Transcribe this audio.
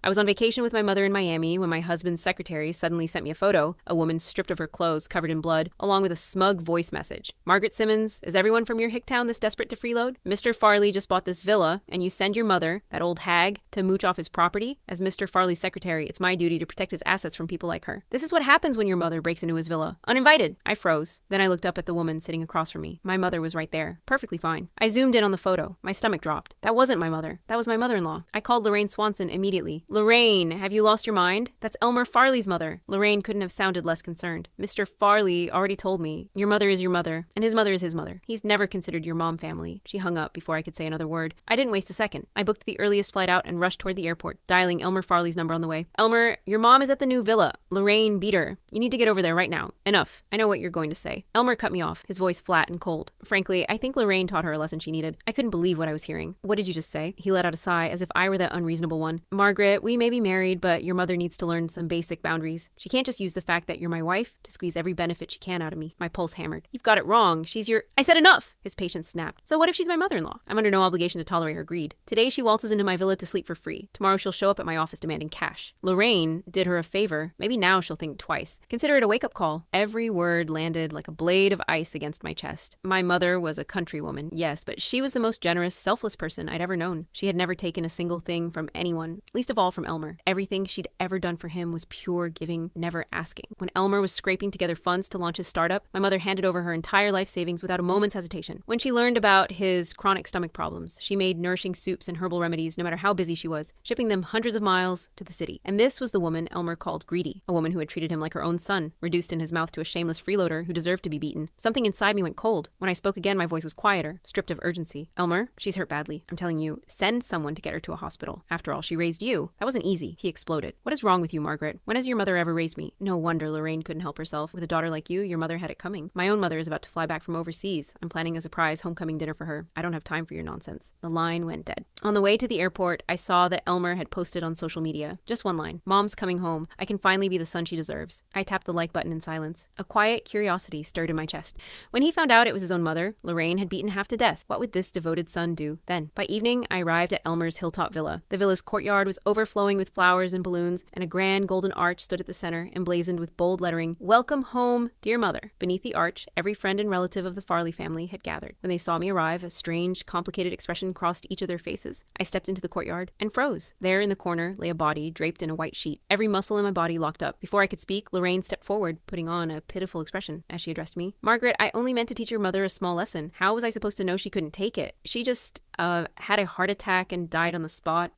I was on vacation with my mother in Miami when my husband's secretary suddenly sent me a photo, a woman stripped of her clothes, covered in blood, along with a smug voice message. Margaret Simmons, is everyone from your hick town this desperate to freeload? Mr. Farley just bought this villa, and you send your mother, that old hag, to mooch off his property? As Mr. Farley's secretary, it's my duty to protect his assets from people like her. This is what happens when your mother breaks into his villa. Uninvited. I froze. Then I looked up at the woman sitting across from me. My mother was right there. Perfectly fine. I zoomed in on the photo. My stomach dropped. That wasn't my mother. That was my mother-in-law. I called Lorraine Swanson immediately. Lorraine, have you lost your mind? That's Elmer Farley's mother. Lorraine couldn't have sounded less concerned. Mr. Farley already told me. Your mother is your mother, and his mother is his mother. He's never considered your mom family. She hung up before I could say another word. I didn't waste a second. I booked the earliest flight out and rushed toward the airport, dialing Elmer Farley's number on the way. Elmer, your mom is at the new villa. Lorraine beat her. You need to get over there right now. Enough. I know what you're going to say. Elmer cut me off, his voice flat and cold. Frankly, I think Lorraine taught her a lesson she needed. I couldn't believe what I was hearing. What did you just say? He let out a sigh, as if I were the unreasonable one. Margaret, we may be married, but your mother needs to learn some basic boundaries. She can't just use the fact that you're my wife to squeeze every benefit she can out of me. My pulse hammered. You've got it wrong. She's your... I said enough! His patience snapped. So what if she's my mother-in-law? I'm under no obligation to tolerate her greed. Today she waltzes into my villa to sleep for free. Tomorrow she'll show up at my office demanding cash. Lorraine did her a favor. Maybe now she'll think twice. Consider it a wake-up call. Every word landed like a blade of ice against my chest. My mother was a countrywoman, yes, but she was the most generous, selfless person I'd ever known. She had never taken a single thing from anyone, least of all from Elmer. Everything she'd ever done for him was pure giving, never asking. When Elmer was scraping together funds to launch his startup, my mother handed over her entire life savings without a moment's hesitation. When she learned about his chronic stomach problems, she made nourishing soups and herbal remedies no matter how busy she was, shipping them hundreds of miles to the city. And this was the woman Elmer called greedy, a woman who had treated him like her own son, reduced in his mouth to a shameless freeloader who deserved to be beaten. Something inside me went cold. When I spoke again, my voice was quieter, stripped of urgency. Elmer, she's hurt badly. I'm telling you, send someone to get her to a hospital. After all, she raised you. That wasn't easy. He exploded. What is wrong with you, Margaret? When has your mother ever raised me? No wonder Lorraine couldn't help herself. With a daughter like you, your mother had it coming. My own mother is about to fly back from overseas. I'm planning a surprise homecoming dinner for her. I don't have time for your nonsense. The line went dead. On the way to the airport, I saw that Elmer had posted on social media. Just one line. Mom's coming home. I can finally be the son she deserves. I tapped the like button in silence. A quiet curiosity stirred in my chest. When he found out it was his own mother, Lorraine had beaten half to death. What would this devoted son do then? By evening, I arrived at Elmer's hilltop villa. The villa's courtyard was overflowing with flowers and balloons, and a grand golden arch stood at the center, emblazoned with bold lettering, "Welcome home, dear mother." Beneath the arch, every friend and relative of the Farley family had gathered. When they saw me arrive, a strange, complicated expression crossed each of their faces. I stepped into the courtyard and froze. There in the corner lay a body draped in a white sheet. Every muscle in my body locked up. Before I could speak, Lorraine stepped forward, putting on a pitiful expression as she addressed me. "Margaret, I only meant to teach your mother a small lesson. How was I supposed to know she couldn't take it? She just, had a heart attack and died on the spot.